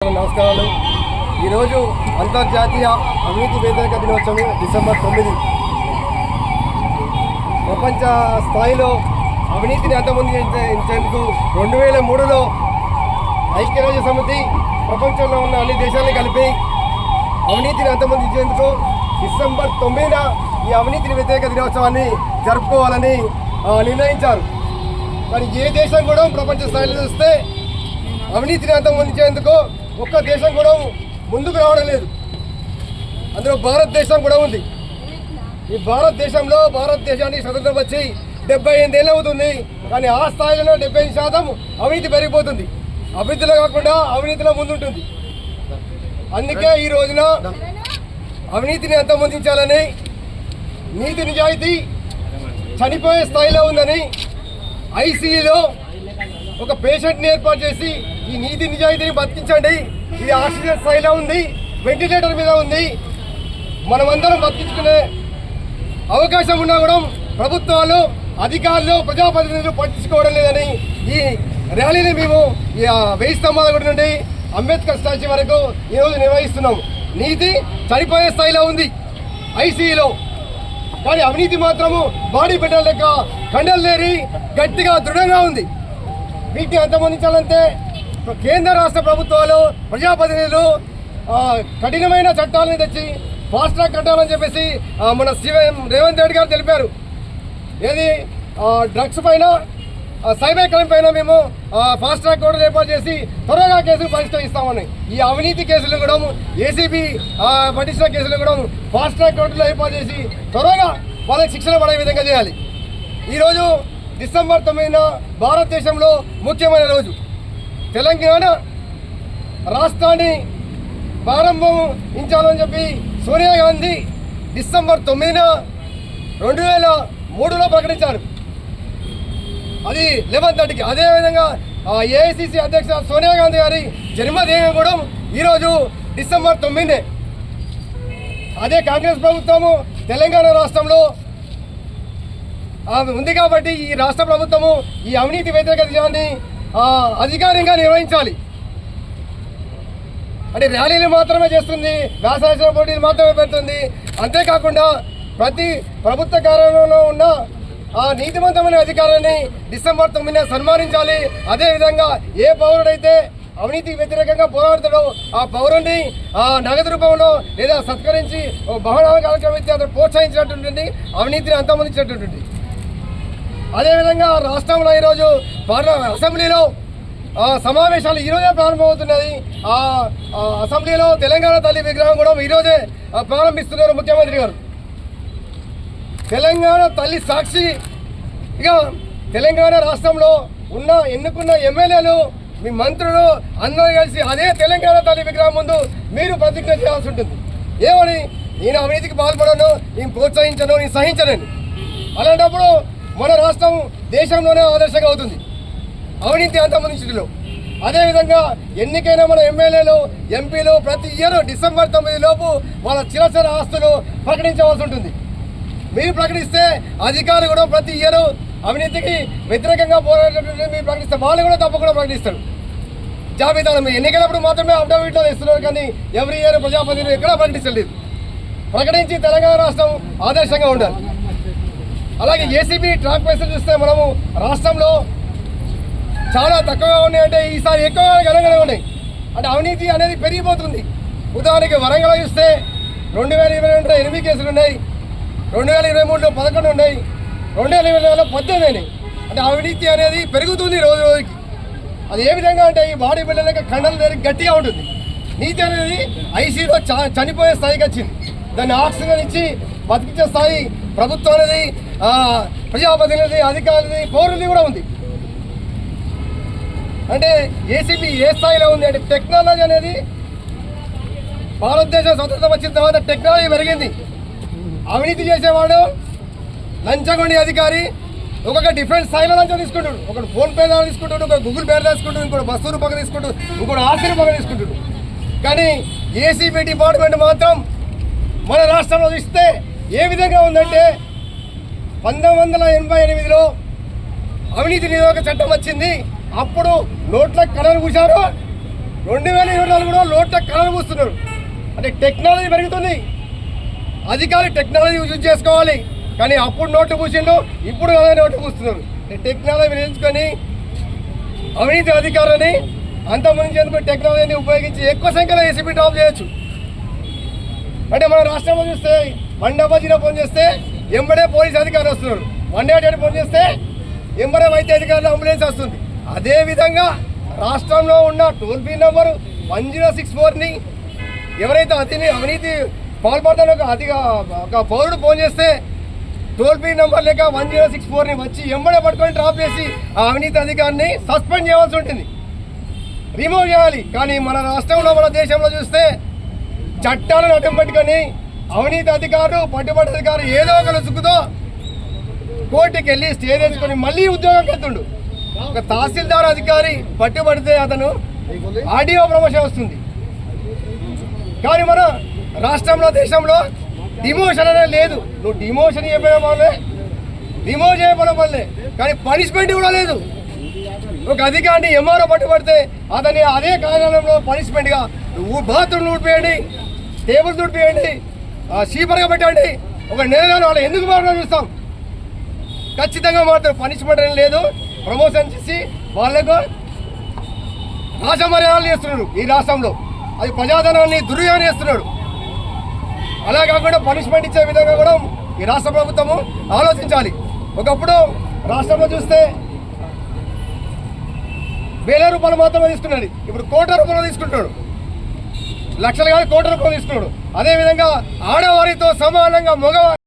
నమస్కారాలు. ఈరోజు అంతర్జాతీయ అవినీతి వ్యతిరేక దినోత్సవం డిసెంబర్ 9. ప్రపంచ స్థాయిలో అవినీతిని అంతమొందించేందుకు 2003లో ఐక్యరాజ్య సమితి ప్రపంచంలో ఉన్న అన్ని దేశాలను కలిపి అవినీతిని అంతమొందించేందుకు డిసెంబర్ 9న ఈ అవినీతిని వ్యతిరేక దినోత్సవాన్ని జరుపుకోవాలని నిర్ణయించారు. మరి ఏ దేశం కూడా ప్రపంచ స్థాయిలో చూస్తే అవినీతిని అంతమొందించేందుకు ఒక్క దేశం కూడా ముందుకు రావడం లేదు. అందులో భారతదేశం కూడా ఉంది. ఈ భారతదేశానికి స్వతంత్రం వచ్చి 78 ఏళ్ళు అవుతుంది. కానీ ఆ స్థాయిలో 75% అవినీతి పెరిగిపోతుంది. అభివృద్ధిలో కాకుండా అవినీతిలో ముందుంటుంది. అందుకే ఈ రోజున అవినీతిని అంతమొందించాలని, నీతి నిజాయితీ చనిపోయే స్థాయిలో ఉందని ఐసీయూలో ఒక పేషెంట్ని ఏర్పాటు చేసి ఈ నీతి నిజాయితీని బతికించండి, ఇది ఆక్సిజన్ స్థాయిలో ఉంది, వెంటిలేటర్ మీద ఉంది, మనమందరం బతికించుకునే అవకాశం ఉన్నా కూడా ప్రభుత్వాలు, అధికారులు, ప్రజాప్రతినిధులు పట్టించుకోవడం లేదని ఈ ర్యాలీని మేము 1000 స్తంభాల గుడి నుండి అంబేద్కర్ స్టాచ్యూ వరకు ఈరోజు నిర్వహిస్తున్నాం. నీతి చనిపోయే స్థాయిలో ఉంది ఐసీయూలో, కానీ అవినీతి మాత్రము బాడీ బిడ్డల లెక్క కండలేరి గట్టిగా దృఢంగా ఉంది. వీటిని అంతమొందించాలంటే కేంద్ర రాష్ట్ర ప్రభుత్వాలు, ప్రజాప్రతినిధులు కఠినమైన చట్టాలను తెచ్చి ఫాస్ట్ ట్రాక్ కట్టాలని చెప్పేసి మన సీఎం రేవంత్ రెడ్డి గారు తెలిపారు. ఏది డ్రగ్స్ పైన, సైబర్ క్రైమ్ పైన మేము ఫాస్ట్ ట్రాక్ కోర్టులు ఏర్పాటు చేసి త్వరగా కేసులు పరిష్కరిస్తామని, ఈ అవినీతి కేసులు కూడా ఏసీబీ పట్టించిన కేసులు కూడా ఫాస్ట్ ట్రాక్ కోర్టులు ఏర్పాటు చేసి త్వరగా వాళ్ళకి శిక్షణ పడే విధంగా చేయాలి. ఈరోజు డిసెంబర్ 9న భారతదేశంలో ముఖ్యమైన రోజు. తెలంగాణ రాష్ట్రాన్ని ప్రారంభించాలని చెప్పి సోనియా గాంధీ డిసెంబర్ 9న 2003లో ప్రకటించారు. అది 11:30కి. అదేవిధంగా ఏఐసిసి అధ్యక్ష సోనియా గాంధీ గారి జన్మదినం కూడా ఈరోజు డిసెంబర్ 9నే. అదే కాంగ్రెస్ ప్రభుత్వము తెలంగాణ రాష్ట్రంలో ఉంది కాబట్టి ఈ రాష్ట్ర ప్రభుత్వము ఈ అవినీతి వ్యతిరేక దినాన్ని అధికారికంగా నిర్వహించాలి. అంటే ర్యాలీలు మాత్రమే చేస్తుంది, వ్యాసాల పోటీలు మాత్రమే పెడుతుంది. అంతేకాకుండా ప్రతి ప్రభుత్వ కార్యాలయంలో ఉన్న నీతివంతమైన అధికారాన్ని డిసెంబర్ 9న సన్మానించాలి. అదేవిధంగా ఏ పౌరుడైతే అవినీతి వ్యతిరేకంగా పోరాడతాడో ఆ పౌరుని నగదు రూపంలో లేదా సత్కరించి బహుళ కార్యక్రమం అతను ప్రోత్సహించినట్టుంటుంది, అవినీతిని అంతమొందించినట్టుంటుంది. అదేవిధంగా రాష్ట్రంలో ఈరోజు అసెంబ్లీలో సమావేశాలు ఈరోజే ప్రారంభమవుతున్నది. అసెంబ్లీలో తెలంగాణ తల్లి విగ్రహం కూడా ఈరోజే ప్రారంభిస్తున్నారు ముఖ్యమంత్రి గారు. తెలంగాణ తల్లి సాక్షి. ఇక తెలంగాణ రాష్ట్రంలో ఎన్నుకున్న ఎమ్మెల్యేలు, మీ మంత్రులు అందరూ కలిసి అదే తెలంగాణ తల్లి విగ్రహం ముందు మీరు ప్రతిజ్ఞ చేయాల్సి ఉంటుంది. ఏమని? నేను అవినీతికి పాల్పడను, నేను ప్రోత్సహించను, నేను సహించను. అలాంటప్పుడు మన రాష్ట్రం దేశంలోనే ఆదర్శంగా అవుతుంది అవినీతి అంతమొందించడంలో. అదేవిధంగా ఎన్నికైన మన ఎమ్మెల్యేలు, ఎంపీలు ప్రతి ఇయర్ డిసెంబర్ 9 లోపు వాళ్ళ చిరసర ఆస్తులు ప్రకటించవలసి ఉంటుంది. మీరు ప్రకటిస్తే అధికారులు కూడా ప్రతి ఇయర్ అవినీతికి వ్యతిరేకంగా పోరాడేటటువంటి మీరు ప్రకటిస్తే వాళ్ళు కూడా తప్పకుండా ప్రకటిస్తారు. జాబితాలు మీ ఎన్నికలప్పుడు మాత్రమే అఫిడవిట్లో ఇస్తున్నారు, కానీ ఎవ్రీ ఇయర్ ప్రజాప్రతినిధులు ఎక్కడా ప్రకటించలేదు. ప్రకటించి తెలంగాణ రాష్ట్రం ఆదర్శంగా ఉండాలి. అలాగే ఏసీబీ ట్రాక్ పైసలు చూస్తే మనము రాష్ట్రంలో చాలా తక్కువగా ఉన్నాయంటే ఈసారి ఎక్కువగా ఘనంగానే ఉన్నాయి. అంటే అవినీతి అనేది పెరిగిపోతుంది. ఉదాహరణకి వరంగల్ చూస్తే 2022లో 8 కేసులు ఉన్నాయి, 2023లో 11 ఉన్నాయి, 2024లో 18 అయినాయి. అంటే అవినీతి అనేది పెరుగుతుంది రోజు రోజుకి. అది ఏ విధంగా అంటే ఈ బాడీ బిల్డర్లకి కండలు గట్టిగా ఉంటుంది. నీతి అనేది ఐసీలో చనిపోయే స్థాయికి వచ్చింది. దాన్ని ఆక్సిజన్ ఇచ్చి బతికించే స్థాయి ప్రభుత్వం అనేది, ప్రజాప్రతినిధి, అధికారులది, పౌరులది కూడా ఉంది. అంటే ఏసీబీ ఏ స్థాయిలో ఉంది అంటే టెక్నాలజీ అనేది, భారతదేశం స్వతంత్రం వచ్చిన తర్వాత టెక్నాలజీ పెరిగింది. అవినీతి చేసేవాడు లంచగొండి అధికారి ఒక్కొక్క డిఫరెంట్ స్థాయిలో లంచం తీసుకుంటాడు. ఒకడు ఫోన్పే ద్వారా తీసుకుంటాడు, ఒకటి గూగుల్ పే తీసుకుంటాడు, ఇంకోటి బస్సు రూపంగా తీసుకుంటాడు, ఇంకోటి ఆస్తి రూపంగా తీసుకుంటాడు. కానీ ఏసీబీ డిపార్ట్మెంట్ మాత్రం మన రాష్ట్రంలో ఇస్తే ఏ విధంగా ఉందంటే 1988లో అవినీతి నిరోధక చట్టం వచ్చింది. అప్పుడు నోట్ల కళలు కూర్చారు, 2024 కూడా లోట కలర్ పూస్తున్నారు. అంటే టెక్నాలజీ పెరుగుతుంది, అధికారులు టెక్నాలజీ యూజ్ చేసుకోవాలి. కానీ అప్పుడు నోట్లు పూసిండు, ఇప్పుడు అదే నోట్లు పూస్తున్నారు. టెక్నాలజీ వినియోగించుకొని అవినీతి అధికారులని అంతమొందించేందుకు టెక్నాలజీని ఉపయోగించి ఎక్కువ సంఖ్యలో ఏసీబీ డ్రాప్ చేయొచ్చు. అంటే మన రాష్ట్రంలో చూస్తే 100 ఫోన్ చేస్తే ఎంబడే పోలీస్ అధికారులు వస్తున్నారు, 188 ఫోన్ చేస్తే ఎంబడే వైద్య అధికారులు అంబులెన్స్ వస్తుంది. అదేవిధంగా రాష్ట్రంలో ఉన్న టోల్ ఫ్రీ నెంబరు 1064ని ఎవరైతే అవినీతి పాల్పడతానో ఒక పౌరుడు ఫోన్ చేస్తే టోల్ ఫ్రీ నెంబర్ లేక 1064ని వచ్చి ఎంబడే పట్టుకొని డ్రాప్ చేసి ఆ అవినీతి అధికారిని సస్పెండ్ చేయవలసి ఉంటుంది, రిమూవ్ చేయాలి. కానీ మన రాష్ట్రంలో మన దేశంలో చూస్తే చట్టాలను అడ్డం పెట్టుకొని అవినీతి అధికారులు పట్టుబడి అధికారులు ఏదో ఒక లుసుకుతో కోర్టుకి వెళ్ళి స్టే తెచ్చుకొని మళ్ళీ ఉద్యోగంకి వెళ్తుండు. ఒక తహసీల్దార్ అధికారి పట్టుబడితే అతను ఆడియో ప్రమోషన్ వస్తుంది. కానీ మన రాష్ట్రంలో దేశంలో డిమోషన్ అనేది లేదు. నువ్వు డిమోషన్ చేయడం వల్లే, రిమూవ్ చేయడం వల్లే, కానీ పనిష్మెంట్ కూడా లేదు. ఒక అధికారిని ఎంఆర్ఓ పట్టుబడితే అతన్ని అదే కార్యాలయంలో పనిష్మెంట్గా బాత్రూమ్ ఊడిపోయండి, టేబుల్ ఊడిపోయండి, సీపర్గా పెట్టండి, ఒక నెల వాళ్ళు ఎందుకు మాత్రం చూస్తాం. ఖచ్చితంగా మాత్రం పనిష్మెంట్ అనేది లేదు. ప్రమోషన్ చేసి వాళ్ళకు రాజమర్యాదలు చేస్తున్నాడు ఈ రాష్ట్రంలో. అది ప్రజాధనాన్ని దుర్వినియోగం చేస్తున్నాడు. అలా కాకుండా పనిష్మెంట్ ఇచ్చే విధంగా కూడా ఈ రాష్ట్ర ప్రభుత్వము ఆలోచించాలి. ఒకప్పుడు రాష్ట్రంలో చూస్తే 1000 రూపాయలు మాత్రమే తీసుకున్నాడు, ఇప్పుడు 1 కోటి రూపాయలు తీసుకుంటున్నాడు. లక్షలు కాదు 1 కోటి రూపాయలు తీసుకున్నాడు. అదేవిధంగా ఆడవారితో సమానంగా మగవారి